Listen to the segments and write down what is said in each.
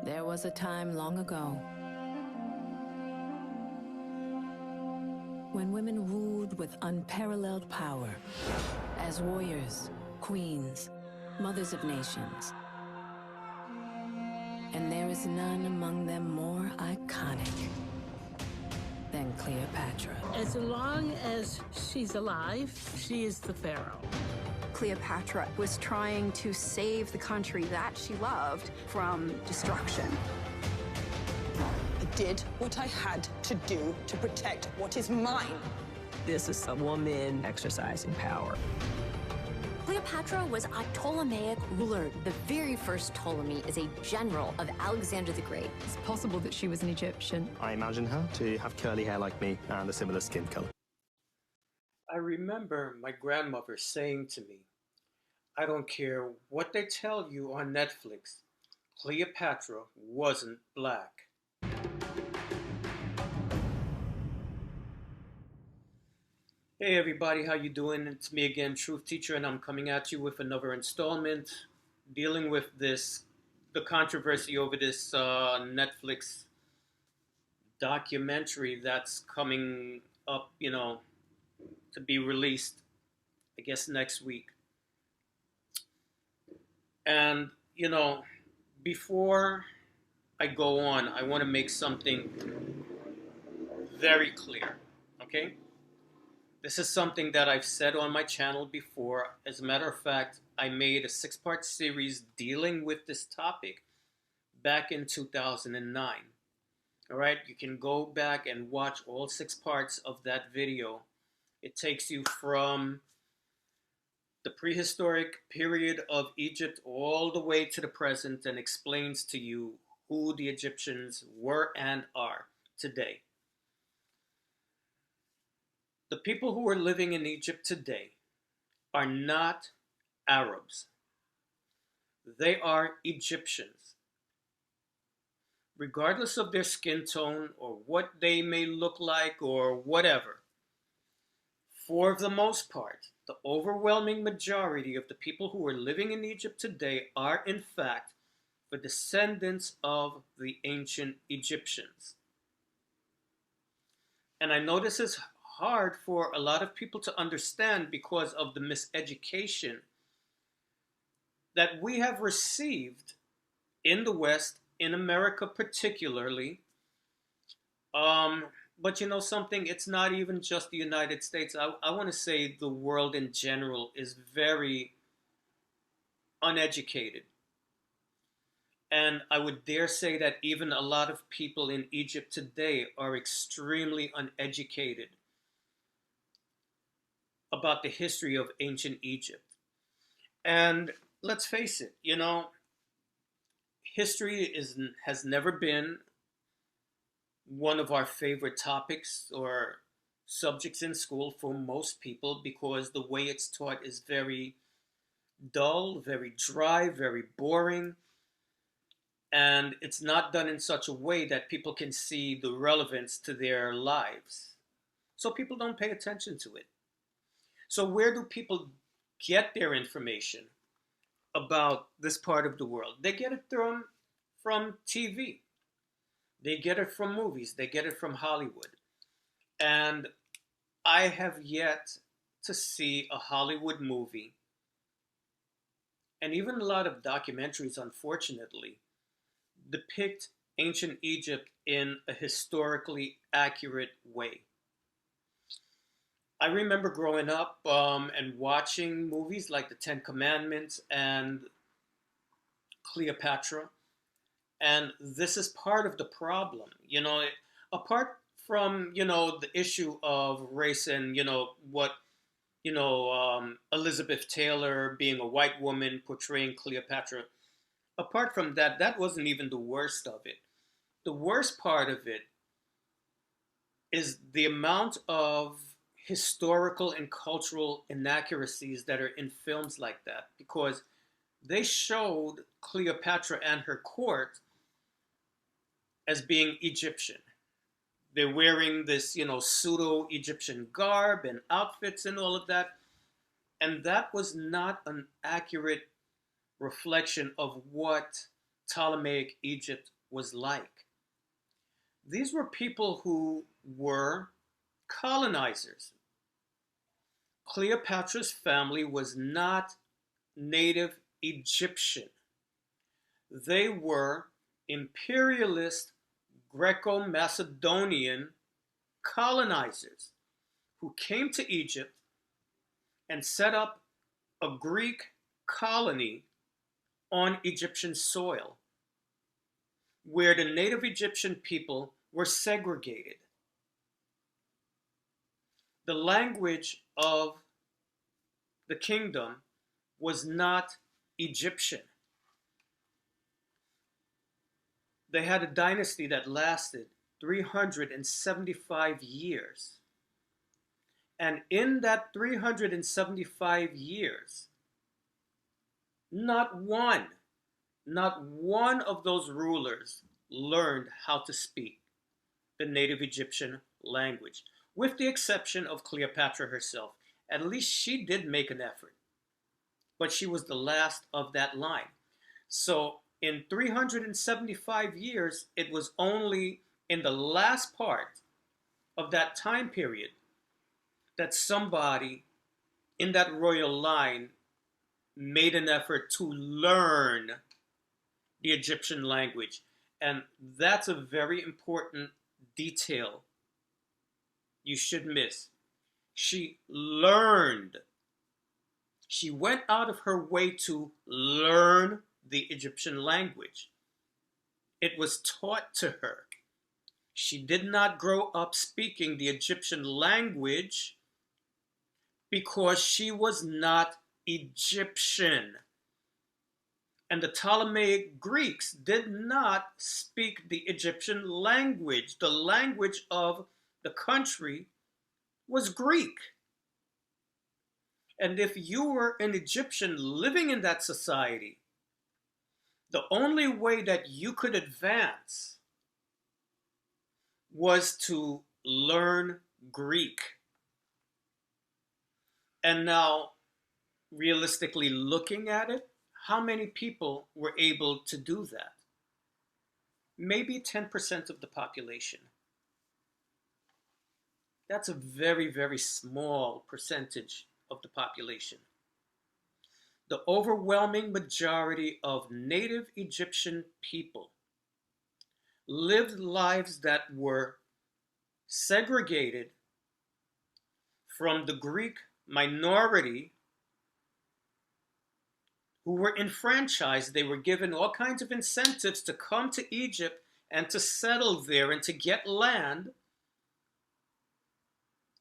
There was a time long ago when women ruled with unparalleled power as warriors, queens, mothers of nations. And there is none among them more iconic than Cleopatra. As long as she's alive, she is the pharaoh. Cleopatra was trying to save the country that she loved from destruction. I did what I had to do to protect what is mine. This is a woman exercising power. Cleopatra was a Ptolemaic ruler. The very first Ptolemy is a general of Alexander the Great. It's possible that she was an Egyptian. I imagine her to have curly hair like me and a similar skin color. I remember my grandmother saying to me, I don't care what they tell you on Netflix, Cleopatra wasn't black. Hey everybody, how you doing? It's me again, Truth Teacher, and I'm coming at you with another installment dealing with the controversy over this Netflix documentary that's coming up, to be released, I guess, next week. And, before I go on, I want to make something very clear, okay? This is something that I've said on my channel before. As a matter of fact, I made a 6-part series dealing with this topic back in 2009. All right, you can go back and watch all 6 parts of that video. It takes you from the prehistoric period of Egypt all the way to the present and explains to you who the Egyptians were and are today. The people who are living in Egypt today are not Arabs. They are Egyptians. Regardless of their skin tone or what they may look like or whatever, for the most part, the overwhelming majority of the people who are living in Egypt today are in fact the descendants of the ancient Egyptians. And I know this is hard for a lot of people to understand because of the miseducation that we have received in the West, in America particularly. But you know something, it's not even just the United States. I want to say the world in general is very uneducated. And I would dare say that even a lot of people in Egypt today are extremely uneducated about the history of ancient Egypt. And let's face it, history has never been one of our favorite topics or subjects in school for most people because the way it's taught is very dull, very dry, very boring, and it's not done in such a way that people can see the relevance to their lives. So people don't pay attention to it. So where do people get their information about this part of the world? They get it from TV. They get it from movies. They get it from Hollywood. And I have yet to see a Hollywood movie, and even a lot of documentaries, unfortunately, depict ancient Egypt in a historically accurate way. I remember growing up and watching movies like The Ten Commandments and Cleopatra. And this is part of the problem, apart from, the issue of race and, Elizabeth Taylor being a white woman portraying Cleopatra. Apart from that, that wasn't even the worst of it. The worst part of it is the amount of historical and cultural inaccuracies that are in films like that, because they showed Cleopatra and her court as being Egyptian. They're wearing this, pseudo-Egyptian garb and outfits and all of that. And that was not an accurate reflection of what Ptolemaic Egypt was like. These were people who were colonizers. Cleopatra's family was not native Egyptian. They were imperialist Greco-Macedonian colonizers who came to Egypt and set up a Greek colony on Egyptian soil, where the native Egyptian people were segregated. The language of the kingdom was not Egyptian. They had a dynasty that lasted 375 years. And in that 375 years, not one of those rulers learned how to speak the native Egyptian language, with the exception of Cleopatra herself. At least she did make an effort, but she was the last of that line. So in 375 years, it was only in the last part of that time period that somebody in that royal line made an effort to learn the Egyptian language. And that's a very important detail you should miss. She learned. She went out of her way to learn the Egyptian language. It was taught to her. She did not grow up speaking the Egyptian language because she was not Egyptian. And the Ptolemaic Greeks did not speak the Egyptian language. The language of the country was Greek. And if you were an Egyptian living in that society, the only way that you could advance was to learn Greek. And now, realistically looking at it, how many people were able to do that? Maybe 10% of the population. That's a very, very small percentage of the population. The overwhelming majority of native Egyptian people lived lives that were segregated from the Greek minority who were enfranchised. They were given all kinds of incentives to come to Egypt and to settle there and to get land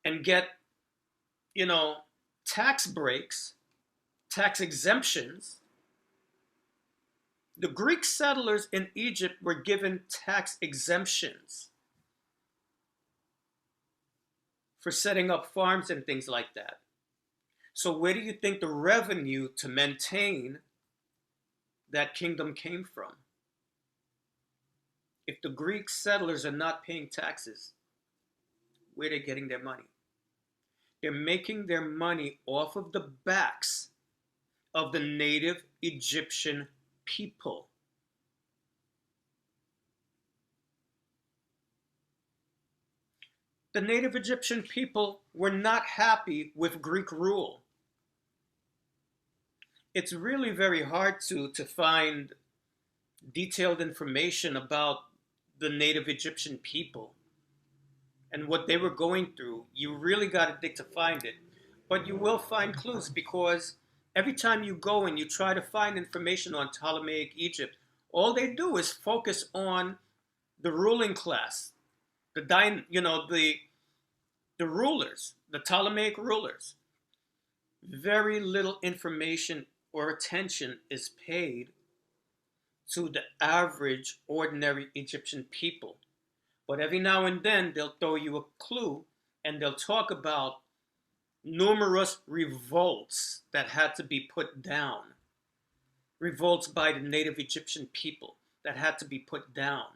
and get, tax breaks, tax exemptions. The Greek settlers in Egypt were given tax exemptions for setting up farms and things like that. So where do you think the revenue to maintain that kingdom came from? If the Greek settlers are not paying taxes, where are they getting their money? They're making their money off of the backs of the native Egyptian people. The native Egyptian people were not happy with Greek rule. It's really very hard to find detailed information about the native Egyptian people and what they were going through. You really got to dig to find it. But you will find clues, because every time you go and you try to find information on Ptolemaic Egypt, all they do is focus on the ruling class, the rulers, the Ptolemaic rulers. Very little information or attention is paid to the average, ordinary Egyptian people. But every now and then, they'll throw you a clue, and they'll talk about numerous revolts that had to be put down. Revolts by the native Egyptian people that had to be put down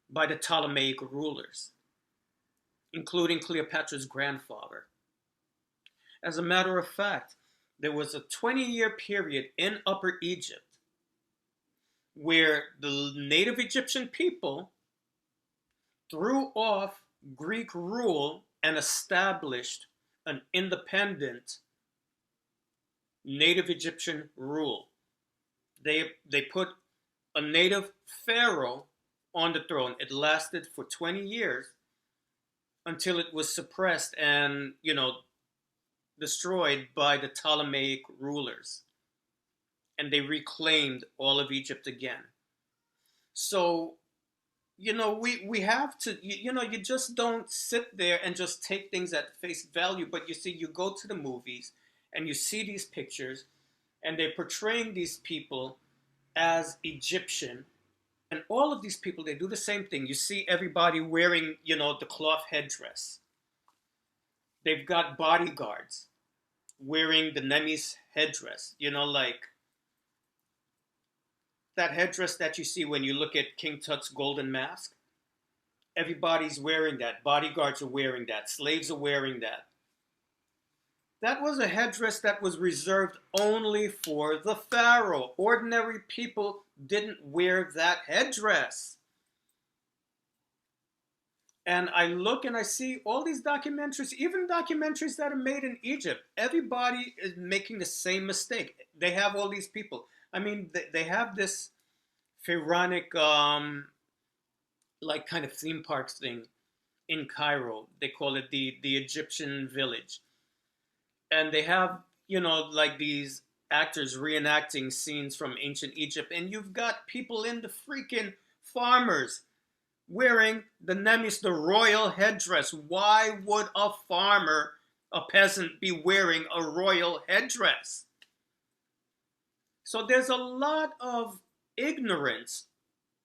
by the Ptolemaic rulers, including Cleopatra's grandfather. As a matter of fact, there was a 20-year period in Upper Egypt where the native Egyptian people threw off Greek rule and established an independent native Egyptian rule. They put a native pharaoh on the throne. It lasted for 20 years until it was suppressed and, destroyed by the Ptolemaic rulers. And they reclaimed all of Egypt again. So, we have to, you just don't sit there and just take things at face value. But you see, you go to the movies and you see these pictures and they're portraying these people as Egyptian. And all of these people, they do the same thing. You see everybody wearing, the cloth headdress. They've got bodyguards wearing the Nemes headdress, like that headdress that you see when you look at King Tut's golden mask. Everybody's wearing that. Bodyguards are wearing that. Slaves are wearing that. That was a headdress that was reserved only for the pharaoh. Ordinary people didn't wear that headdress. And I look and I see all these documentaries, even documentaries that are made in Egypt. Everybody is making the same mistake. They have all these people. I mean, they have this pharaonic, like kind of theme parks thing in Cairo. They call it the Egyptian village. And they have, like these actors reenacting scenes from ancient Egypt. And you've got people in the freaking farmers wearing the Nemes, the royal headdress. Why would a farmer, a peasant, be wearing a royal headdress? So there's a lot of ignorance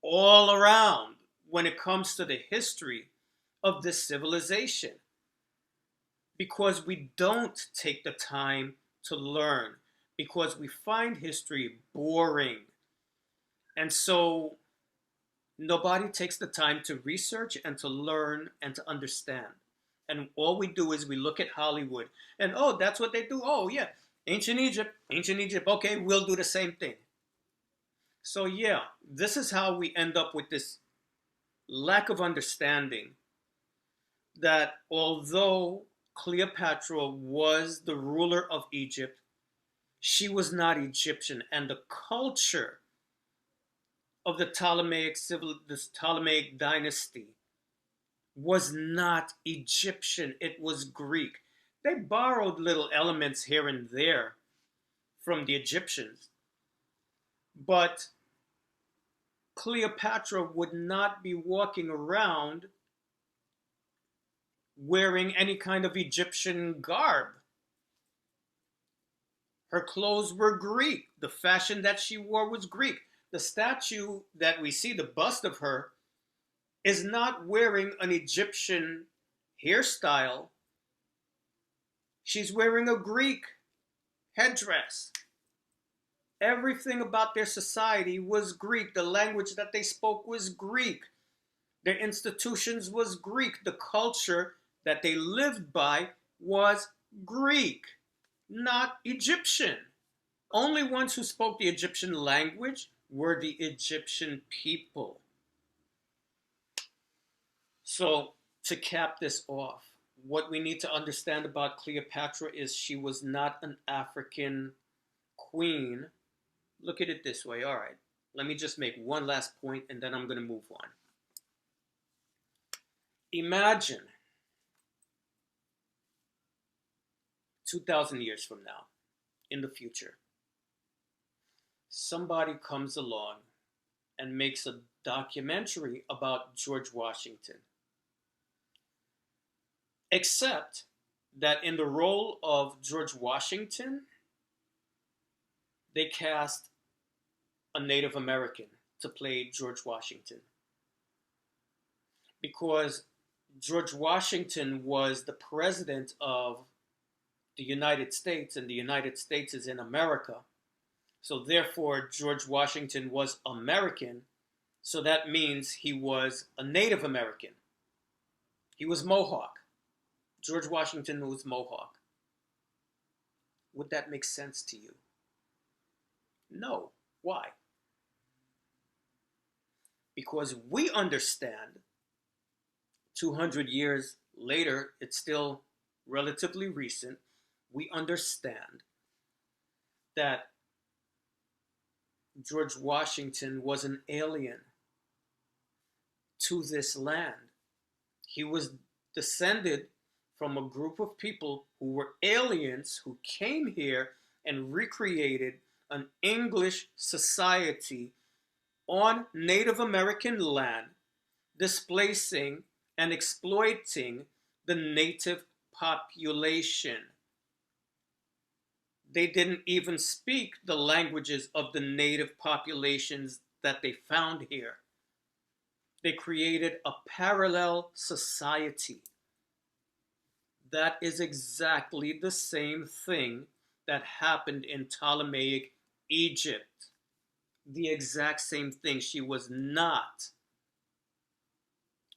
all around when it comes to the history of this civilization, because we don't take the time to learn, because we find history boring. And so nobody takes the time to research and to learn and to understand. And all we do is we look at Hollywood and, oh, that's what they do. Oh, yeah, ancient Egypt. Okay, we'll do the same thing. So yeah, this is how we end up with this lack of understanding that although Cleopatra was the ruler of Egypt, she was not Egyptian, and the culture of the Ptolemaic dynasty was not Egyptian. It was Greek. They borrowed little elements here and there from the Egyptians, but Cleopatra would not be walking around wearing any kind of Egyptian garb. Her clothes were Greek. The fashion that she wore was Greek. The statue that we see, the bust of her, is not wearing an Egyptian hairstyle. She's wearing a Greek headdress. Everything about their society was Greek. The language that they spoke was Greek. Their institutions was Greek. The culture that they lived by was Greek, not Egyptian. Only ones who spoke the Egyptian language were the Egyptian people. So, to cap this off, what we need to understand about Cleopatra is she was not an African queen. Look at it this way. All right, let me just make one last point and then I'm going to move on. Imagine 2,000 years from now, in the future, somebody comes along and makes a documentary about George Washington. Except that in the role of George Washington, they cast a Native American to play George Washington. Because George Washington was the president of the United States, and the United States is in America. So therefore, George Washington was American. So that means he was a Native American. He was Mohawk. George Washington was Mohawk. Would that make sense to you? No. Why? because we understand 200 years later, it's still relatively recent, we understand that George Washington was an alien to this land. He was descended from a group of people who were aliens who came here and recreated an English society on Native American land, displacing and exploiting the native population. They didn't even speak the languages of the native populations that they found here. They created a parallel society. That is exactly the same thing that happened in Ptolemaic Egypt. The exact same thing. She was not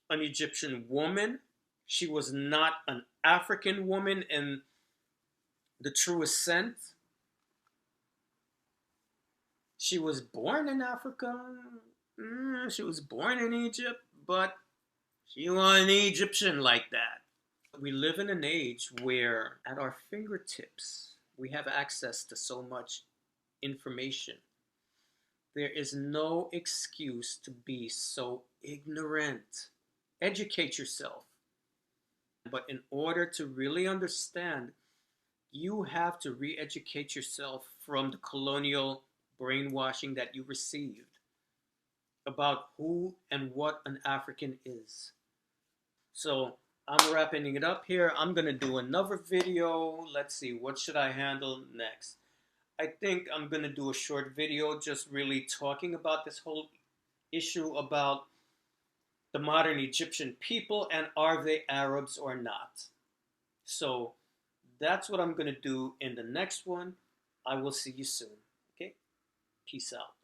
an Egyptian woman. She was not an African woman in the truest sense. She was born in Africa. She was born in Egypt, but she wasn't Egyptian like that. We live in an age where at our fingertips, we have access to so much information. There is no excuse to be so ignorant. Educate yourself. But in order to really understand, you have to re-educate yourself from the colonial brainwashing that you received about who and what an African is. So I'm wrapping it up here. I'm going to do another video. Let's see, what should I handle next? I think I'm going to do a short video just really talking about this whole issue about the modern Egyptian people and are they Arabs or not. So that's what I'm going to do in the next one. I will see you soon. Okay? Peace out.